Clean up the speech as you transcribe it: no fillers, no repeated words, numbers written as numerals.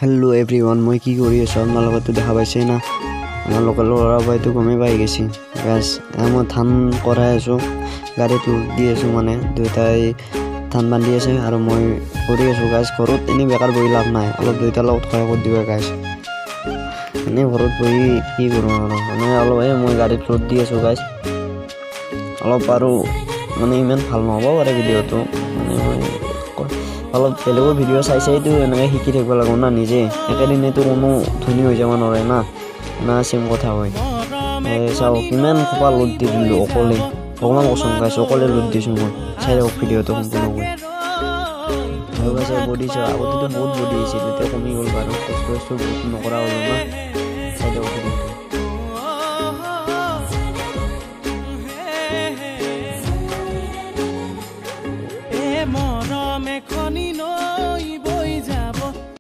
hello everyone मैं কি কৰি আছো আপোনালোকে দেখা পাইছে না আমাৰ লোকেল ল'ৰা বাইটো গমে পাই গৈছি গাইস মই ধান কৰাই আছো গাড়ীত লোড দি আছো মানে দুইটাই ধান বান্ধি আছে আৰু মই কৰি আছো গাইস ঘৰত এনে বেকাৰ বহি লাভ নাই অলপ দুইটা লগত সহায় কৰি দিবা গাইস এনে ঘৰত বহি কি কৰো আৰু মানে অলপ মই গাড়ীত লোড দি আছো গাইস অলপ আৰু মানে ইমান ভাল নহব পাৰে ভিডিওটো মানে অলপ বেলেগ ভিডিও চাইতো এনেকৈ শিকি থাকিব লাগিব না নিজে একেদিনেতো কোনো ধনী হৈ যাব নোৱাৰে না সেম কথা হয় চাও কিমান খোপা লোড দি দিলো অকলে ভগৱান কসম গাইছ অকলে লোড দিছো মই চাই থাকক ভিডিওটো সম্পূৰ্ণকৈ আৰু গাইছ বডি চাও আগতেতো বহুত বডি আছিল এতিয়া কমি গ'ল বাৰু কষ্ট বহুত নকৰা হ'লো না